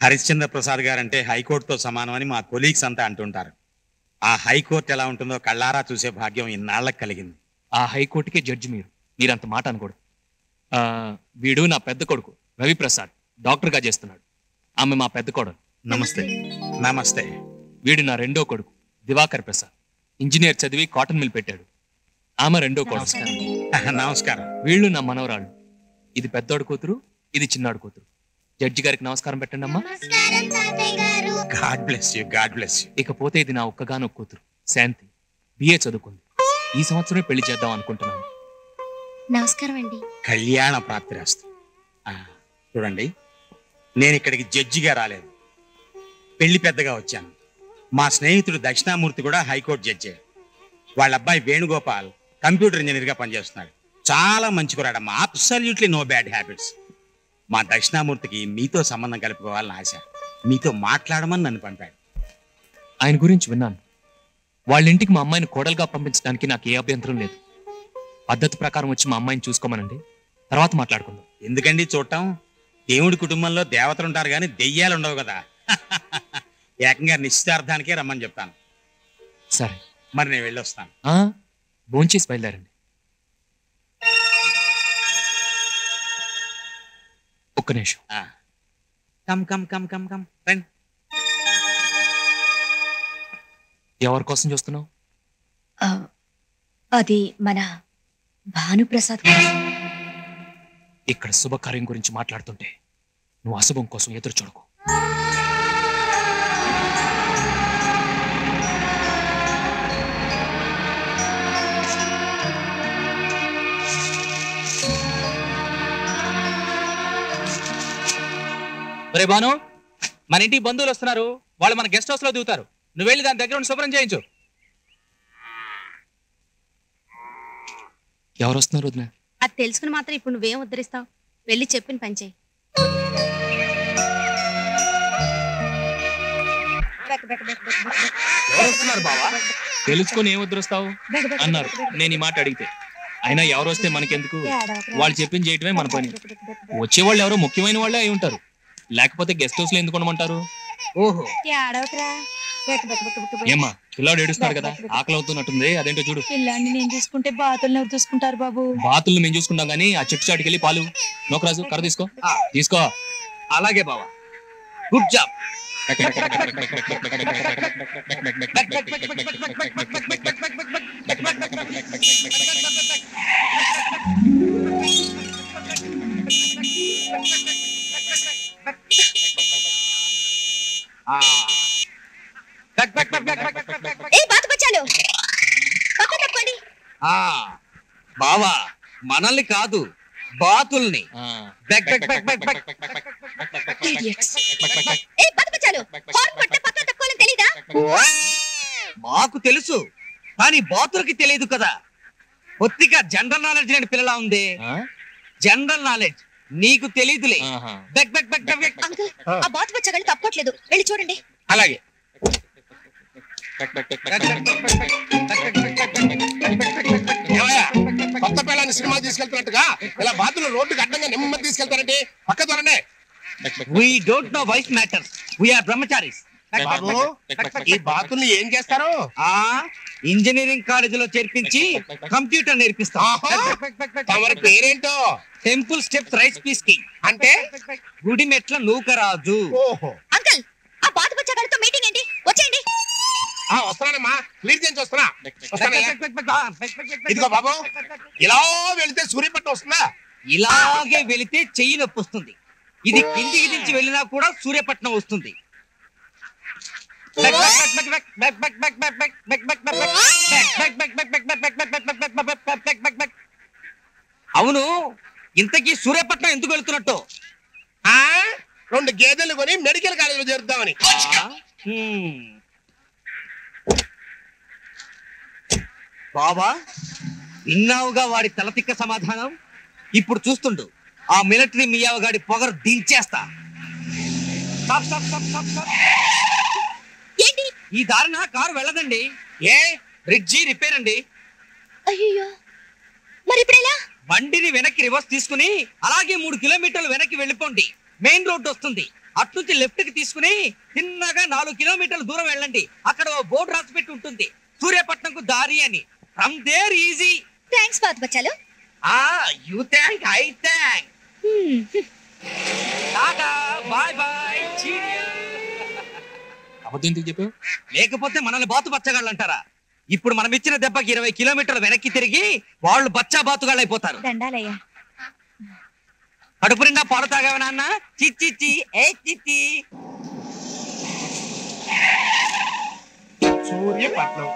Harishchandra Prasad guarantee హైకోర్టుతో సమానమని మా colleagues అంతా అంటుంటారు. ఆ హైకోర్టు ఎలా ఉంటుందో కళ్ళారా చూసే భాగ్యం ఇన్నాళ్ళకి కలిగింది. ఆ హైకోర్టుకే జడ్జి మీరంత మాట అనకూడదు. వీడు నా పెద్ద కొడుకు రవిప్రసాద్, డాక్టర్గా చేస్తున్నాడు. ఆమె మా పెద్ద కోడలు. నమస్తే. నమస్తే. వీడు నా రెండో కొడుకు దివాకర్ ప్రసాద్, ఇంజనీర్ చదివి కాటన్ మిల్ పెట్టాడు. ఆమె రెండో కోడలు. నమస్కారం. వీళ్ళు నా మనవరాళ్ళు. ఇది పెద్దోడు కూతురు, ఇది చిన్నాడు కూతురు. జడ్జి గారికి నమస్కారం పెట్టండి అమ్మా. God bless you, God bless you. ఇకపోతే ఇది నా ఒక్కగానొక్క కూతురు శాంతి, బిఏ చదువుకుంది. ఈ సంవత్సరమే పెళ్లి చేద్దాం అనుకుంటున్నాను. నమస్కారం అండి. కళ్యాణ ప్రాప్తిరాస్తు. చూడండి, నేను ఇక్కడికి జడ్జిగా రాలేదు, పెళ్లి పెద్దగా వచ్చాను. మా స్నేహితుడు దక్షిణామూర్తి కూడా హైకోర్టు జడ్జి. వాళ్ళ అబ్బాయి వేణుగోపాల్ కంప్యూటర్ ఇంజనీర్గా పనిచేస్తున్నాడు. చాలా మంచి కురాడమ్మా, అబ్సల్యూట్లీ నో బ్యాడ్ హ్యాబిట్స్. మా దక్షిణామూర్తికి మీతో సంబంధం కలుపుకోవాలని ఆశ. మీతో మాట్లాడమని నన్ను పంపాడు. ఆయన గురించి విన్నాను. వాళ్ళ ఇంటికి మా అమ్మాయిని కోడలుగా పంపించడానికి నాకు ఏ అభ్యంతరం లేదు. పద్ధతి ప్రకారం వచ్చి మా అమ్మాయిని చూసుకోమనండి, తర్వాత మాట్లాడుకుందాం. ఎందుకండి చూడటం? దేవుడి కుటుంబంలో దేవతలు ఉంటారు కానీ దెయ్యాలు ఉండవు కదా. ఏకంగా నిశ్చితార్థానికే రమ్మని చెప్తాను. సరే, మరి నేను వెళ్ళొస్తాను. భోంచేసి బయలుదేరండి. ఒక్క నిమిషం. Come come come come come రండి. ఎవరి కోసం చూస్తున్నావు? అది మన భానుప్రసాద్. ఇక్కడ శుభకార్యం గురించి మాట్లాడుతుంటే నువ్వు అశుభం కోసం ఎదురు చూడకు. రే బాను, మన ఇంటికి బంధువులు వస్తున్నారు. వాళ్ళు మన గెస్ట్ హౌస్ లో దిగుతారు. నువ్వు వెళ్ళి దాని దగ్గర శుభ్రం చేయించు. ఎవరు వస్తున్నారు వదినా? అది తెలుసుకుని మాత్రం ఇప్పుడు నువ్వేం ఉద్ధరిస్తావు? వెళ్ళి చెప్పిన పని చేయి. తెలుసుకొని ఏం ఉద్ధరిస్తావు అన్నారు నేను ఈ మాట అడిగితే. అయినా ఎవరు వస్తే మనకెందుకు, వాళ్ళు చెప్పింది చేయటమే మన పని. వచ్చేవాళ్ళు ఎవరో ముఖ్యమైన వాళ్ళే అయి ఉంటారు, లేకపోతే గెస్ట్ హౌస్ లో ఎందుకు ఉండమంటారు? ఓహో, ఏమ్మా పిల్లాడు ఏడుస్తున్నాడు కదా, ఆకలి అవుతున్నట్టుంది. అదేంటో చూడు. పిల్లాడిని నేను చూసుకుంటే బాతుల్ని ఎవరు చూసుకుంటారు బాబు? బాతుల్ని మేము చూసుకుంటాం గానీ ఆ చెట్టు చాటుకి వెళ్ళి పాలు నోకరాజు కర్ర తీసుకో. తీసుకో. అలాగే బావా, గుడ్ జాబ్. బావా, మనల్ని కాదు బాతుల్ని. మాకు తెలుసు కానీ బాతులకి తెలియదు కదా. కొద్దిగా జనరల్ నాలెడ్జ్ లేని పిల్లలా ఉంది. జనరల్ నాలెడ్జ్ నీకు తెలియదులే. ఆ బాతు బచ్చగాళ్ళు తప్పట్లేదు, వెళ్ళి చూడండి. అలాగే. కొత్త పిల్లని సినిమా తీసుకెళ్తున్నట్టుగా ఇలా బాతులు రోడ్డుకి అడ్డంగా నెమ్మది తీసుకెళ్తారంటే పక్క దొరనే. We don't know wife matters. We are brahmacharis. బాబు, ఈ బాతుల్ని ఏం చేస్తారు? ఇంజనీరింగ్ కాలేజీలో చేర్పించి కంప్యూటర్ నేర్పిస్తాం. తమరి పేరేంటో? Temple steps rice piece king. అంటే గుడి మెట్ల నూకరాజు. ఓహో. అంకుల్, ఆ బాతు బచ్చగాళ్ళతో మీటింగ్ ఏంటి? వచ్చేయండి. వస్తున్నానమ్మా, క్లియర్ చేసి వస్తున్నా. ఇదిగో బాబు, ఇలా వెళితే సూర్యపట్నం వస్తుందా? ఇలాగే వెళితే చెయ్యి నొప్పి వస్తుంది. ఇది కిందికి దించి వెళ్ళినా కూడా సూర్యపట్నం వస్తుంది. అవును, ఇంతకీ సూర్యపట్నం ఎందుకు వెళ్తున్నట్టు? 2 గేదెలు కొని మెడికల్ కాలేజీలో చేరుద్దామని. బాబా, విన్నావుగా వాడి తలతిక్క సమాధానం. ఇప్పుడు చూస్తుండు, ఆ మిలిటరీ మియావగాడి పొగరు దించేస్తా. ఈ దారిన కారు వెళ్ళదండి. ఏ బ్రిడ్జి రిపేర్ అండి. అయ్యో, మరి ఇప్పుడు ఎలా? బండిని వెనక్కి రివర్స్ తీసుకుని అలాగే 3 కిలోమీటర్లు వెనక్కి వెళ్ళిపోండి. మెయిన్ రోడ్డు వస్తుంది. అట్నుంచి లెఫ్ట్ కి తీసుకుని చిన్నగా 4 కిలోమీటర్ల దూరం వెళ్ళండి. అక్కడ ఓ బోర్డు రాసి పెట్టి ఉంటుంది, సూర్యపట్నంకు దారి అని. From there easy. థ్యాంక్స్ బాతు బచ్చాలు. You thank, I thank. Tata, bye bye, అబద్ధం ఎందుకు చెప్పావు? లేకపోతే మనల్ని బాతు బచ్చగాళ్ళు అంటారా? ఇప్పుడు మనం ఇచ్చిన దెబ్బకి 20 కిలోమీటర్లు వెనక్కి తిరిగి వాళ్ళు బచ్చా బాతుగాళ్ళు అయిపోతారు. దండాలయ్యా. కడుపు నిండా పాలు తాగావా నాన్న? చిచ్చి ఏ చిచ్చి. సూర్యపట్నం.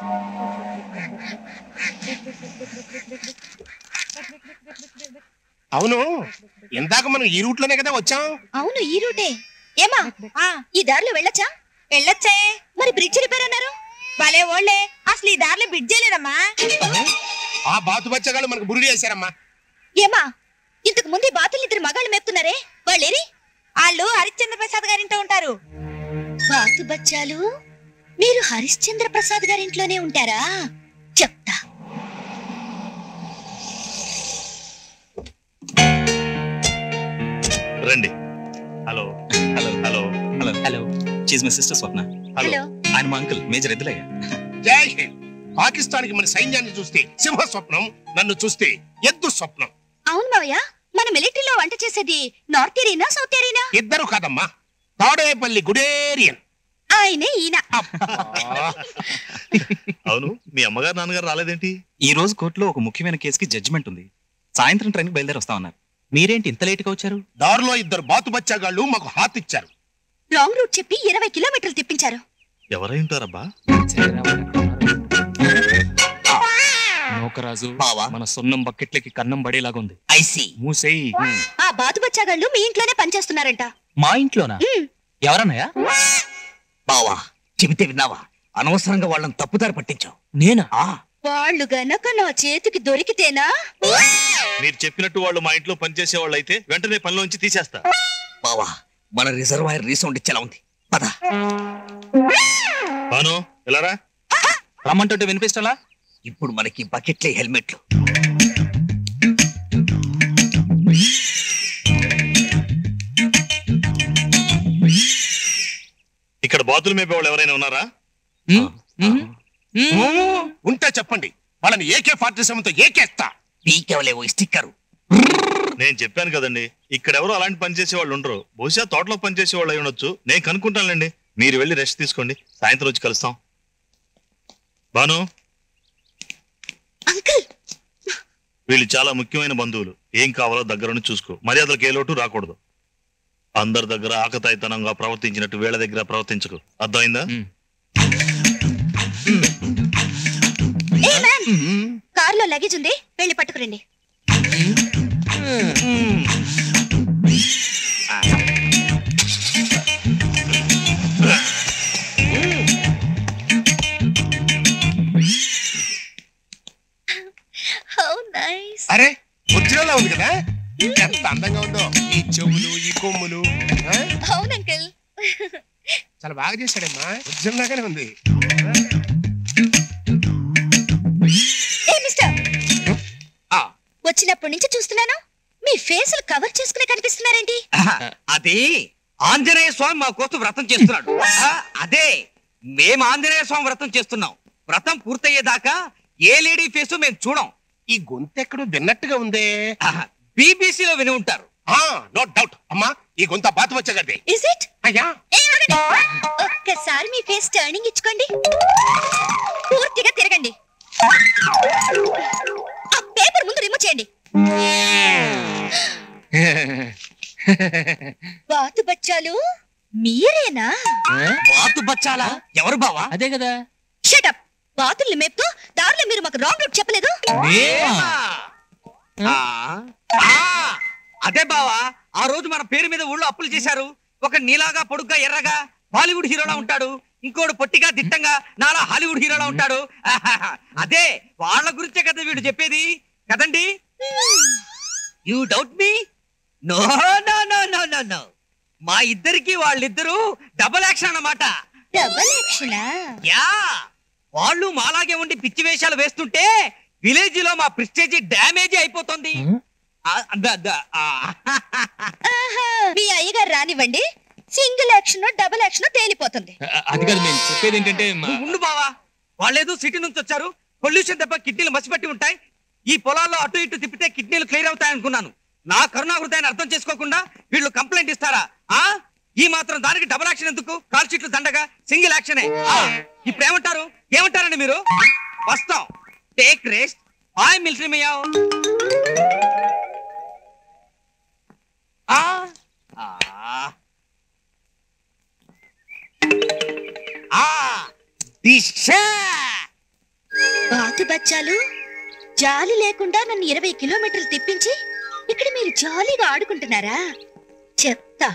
అవును, ఇందాక మనం ఈ రూట్ లోనే కదా వచ్చాం. అవును, ఈ రూటే. ఏమా ఈ దారిలో వెళ్ళొచ్చా? వెళ్ళొచ్చే. మరి బ్రిడ్జ్ రిపేర్ అన్నారు. భలే ఓళ్లే, అసలు ఈ దారిలో బ్రిడ్జ్ లేదమ్మా. ఆ బాతు బచ్చగాళ్ళు మనకు బురుడి వేశారమ్మా. ఏమా, ఇంతకు ముందు బాతులు 2 మగాళ్ళు మేపుతున్నారే, వాళ్ళేరి? వాళ్ళు హరిశ్చంద్ర ప్రసాద్ గారింట్లో ఉంటారు. బాతు బచ్చాలు, మీరు హరిశ్చంద్ర ప్రసాద్ గారింట్లోనే ఉంటారా? చెప్తా. రండి. Hello hello hello hello hello. She's my sister Swapna. Hello. ఆయన మా అంకుల్ మేజర్ ఎద్దులయ్య. జై హింద్. పాకిస్తాన్ కి మన సైన్యాన్ని చూస్తే సింహ స్వప్నం, నన్ను చూస్తే ఎద్దు స్వప్నం. అవును మావయ్య, మన మిలిటరీలో వంట చేసేది నార్త్ ఏరియనా సౌత్ ఏరియనా? ఇద్దరు కాదమ్మా, తాడేపల్లి గుడేరియన్. ఆయనే ఈయన. అవును, మీ అమ్మగారు నాన్నగారు రాలేదేంటి? ఈ రోజు కోర్టులో ఒక ముఖ్యమైన కేసుకి జడ్జిమెంట్ ఉంది. సాయంత్రం ట్రైన్ కి బయలుదేరి వస్తా ఉన్నారు. మీరేంటి ఇంత లేట్ గా వచ్చారు? దారిలో 2 బాతు బచ్చగాళ్ళు మాకు హాత్ ఇచ్చారు. రాంగ్ రూట్ చెప్పి 20 కిలోమీటర్లు తిప్పించారు. ఎవరై ఉంటారబ్బా? నౌకరాజు, మన సొన్నం బకెట్లకి కన్నం పడేలాగా ఉంది. ఐసి మూసేయి. ఆ బాతు బచ్చాగాళ్ళు మీ ఇంట్లోనే పనిచేస్తున్నారంట. మా ఇంట్లోనా? ఎవరన్నాయా? బావా, చెబితే విన్నావా? అనవసరంగా వాళ్ళని తప్పుదారి పట్టించావు. నేనా? వాళ్ళు గనక నా చేతికి దొరికితేనా? మీరు చెప్పినట్టు వాళ్ళు మా ఇంట్లో పనిచేసే వాళ్ళు అయితే వెంటనే పనిలోంచి తీసేస్తా. బావా, మన రిజర్వాయర్ రీసౌండ్ ఇచ్చేలా ఉంది. పద. బాను, ఎలారా? రమ్మంటుంటే వినిపిస్తలా? ఇప్పుడు మనకి బకెట్లే హెల్మెట్లు. ఇక్కడ బాతులు మేపే వాళ్ళు ఎవరైనా ఉన్నారా? ఉంటే చెప్పండి, వాళ్ళని AK-47తో ఏకేస్తా. పీకెవలేవో స్టిక్కరు. నేను చెప్పాను కదండి, ఇక్కడ ఎవరు అలాంటి పని చేసే వాళ్ళు ఉండరు. బహుశా తోటలో పని చేసే వాళ్ళు అయి ఉండొచ్చు. నేను కనుక్కుంటానులేండి. మీరు వెళ్ళి రెస్ట్ తీసుకోండి, సాయంత్రం వచ్చి కలుస్తాం. బాను, అంకుల్, వీళ్ళు చాలా ముఖ్యమైన బంధువులు. ఏం కావాలో దగ్గరుండి చూసుకో. మర్యాదలకు ఏ లోటు రాకూడదు. అందరి దగ్గర ఆకతాయితనంగా ప్రవర్తించినట్టు వీళ్ళ దగ్గర ప్రవర్తించకు. అర్థమైందా? కార్లో లగేజ్ ఉంది, వెళ్ళి పట్టుకురండి. అరే, ఒరిజినల్ ఉంది కదా, ఎంత అందంగా ఉందో. ఈ చెవులు, ఈ కొమ్ములు. అవును అంకుల్, చాలా బాగా చేశాడమ్మా. ఒరిజినల్ లాగానే ఉంది. వచ్చినప్పటి నుంచి చూస్తున్నాను, మీ ఫేసులు కవర్ చేసుకునే కనిపిస్తున్నారేంటి? అది ఆంజనేయ స్వామి మా కోసం వ్రతం చేస్తున్నాడు. అదే, మేము ఆంజనేయ స్వామి వ్రతం చేస్తున్నాం. వ్రతం పూర్తయ్యేదాకా ఏ లేడీ ఫేసు మేము చూడం. ఈ గొంతు ఎక్కడో విన్నట్టుగా ఉందే. బీబీసీలో విని ఉంటారు. నో డౌట్ అమ్మా, ఈ గొంత బాతు వచ్చగదే. Is it? అయ్యా, ఒక్కసారి మీ ఫేస్ టర్నింగ్ ఇచ్చుకోండి, పూర్తిగా తిరగండి. ఆ పేపర్ ముందు రిమూవ్ చేయండి. బాతు బచ్చాలు మీరేనా? బాతు బచ్చాలా? ఎవరు బావా? అదే కదా. Shut up. బాతుల్ని మేపుతూ దారిలో మీరు మాకు రాంగ్ రూట్ చెప్పలేదు. అదే బావా, ఆ రోజు మన పేరు మీద ఊళ్ళో అప్పులు చేశారు. ఒక నీలాగా పొడుగ్గా ఎర్రగా బాలీవుడ్ హీరోలా ఉంటాడు, ఇంకోడు పొట్టిగా దిట్టంగా నాలా హాలీవుడ్ హీరోలా ఉంటాడు. అదే వాళ్ళ గురించే కదా వీడు చెప్పేది కదండి. You doubt me? No no no no no no. మా ఇద్దరికి వాళ్ళిద్దరూ డబుల్ యాక్షన్ అన్నమాట. Double action? యా, వాళ్ళు మాలాగే ఉండి పిచ్చి వేషాలు వేస్తుంటే విలేజ్ లో మా ప్రెస్టేజ్ డ్యామేజ్ అయిపోతుంది. మీ అయ్యగారు రానివ్వండి, సింగిల్ యాక్షన్ డబుల్ యాక్షన్ తేలిపోతుంది. అది కాదు మేము చెప్పేది ఏంటంటే నువ్వు ఉండు బావా. వాళ్ళేదో సిటీ నుంచి వచ్చారు, పొల్యూషన్ దెబ్బ కిడ్నీలు మసిపట్టి ఉంటాయి. ఈ పొలాల్లో అటు ఇటు తిప్పితే కిడ్నీలు క్లియర్ అవుతాయనుకున్నాను. నా కరుణాహృదయాన్ని అర్థం చేసుకోకుండా వీళ్ళు కంప్లైంట్ ఇస్తారా? ఈ మాత్రం దానికి డబుల్ యాక్షన్ ఎందుకు? కాల్ షీట్లు దండగా సింగిల్ యాక్షనే. ఇప్పుడు ఏమంటారండి మీరు? వస్తాం, take rest. Hi military meow. బాతు బచ్చాలు జాలి లేకుండా నన్ను 20 కిలోమీటర్లు తిప్పించి ఇక్కడ మీరు జాలీగా ఆడుకుంటున్నారా? చెప్తా.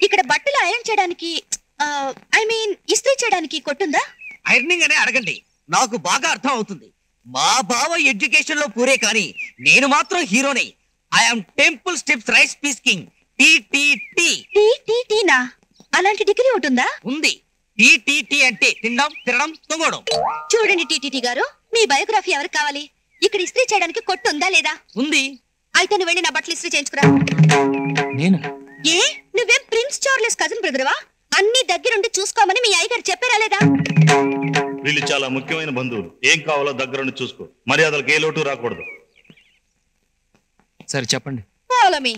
ఇక్కడ బట్టలు ఐరన్ చేయడానికి ఇస్త్రీ చేయడానికి కొట్టుందా? ఐరనింగ్ అనే అడగండి, నాకు బాగా అర్థం అవుతుంది. మా బావ ఎడ్యుకేషన్ లో పూరే కానీ నేను మాత్రం హీరోనే. I'm temple steps rice piece king. టీటీటీనా? అలాంటి డిగ్రీ ఉంటుందా? ఉంది. టీటీటీ అంటే తినడం, తినడం, తొంగడం. చూడండి టీటీటీ గారు, మీ బయోగ్రఫీ ఎవరికి కావాలి? ఇక్కడ ఇస్త్రీ చేయడానికి కొట్టు ఉందా లేదా? ఉంది. అయితే నువ్వు వెళ్ళి నా బట్టలు ఇస్త్రీ చేయించుకురా. నేను ఏ నువ్వేం ప్రిన్స్ చార్లెస్ కజిన్ బ్రదర్వా? అన్ని దగ్గరుండి చూసుకోమని మీ అయ్యగారు చెప్పారా లేదా? వీళ్ళు చాలా ముఖ్యమైన బంధువులు. ఏం కావాలో దగ్గరుండి చూసుకో. మర్యాదలకు ఏ లోటు రాకూడదు. సరే చెప్పండి. Follow me.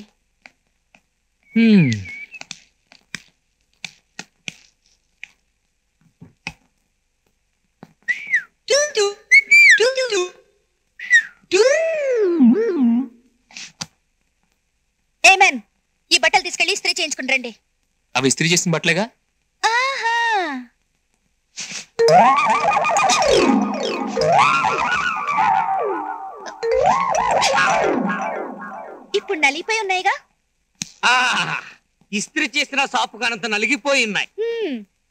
ఏమన్, ఈ బట్టలు తీసుకెళ్లి ఇస్త్రీ చేయించుకుని రండి. అవి ఇస్త్రీ చేసిన బట్టలేగా? ఆహా, ఇప్పుడు నలిగిపోయి ఉన్నాయిగా. ఇస్త్రీ చేసిన సాపు కానంత నలిగిపోయి ఉన్నాయి.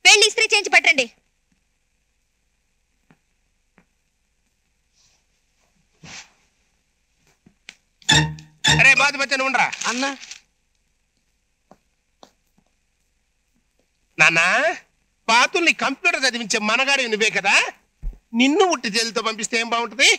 వెళ్ళి ఇస్త్రీ చేయించి పట్టండి. అరే బాధ బచ్చని ఉండరా అన్నా. నాన్న, బాతుల్ని కంప్యూటర్ చదివించే మనగాడి నువ్వే కదా. నిన్ను ఉట్టి జైలుతో పంపిస్తే ఏం బాగుంటది?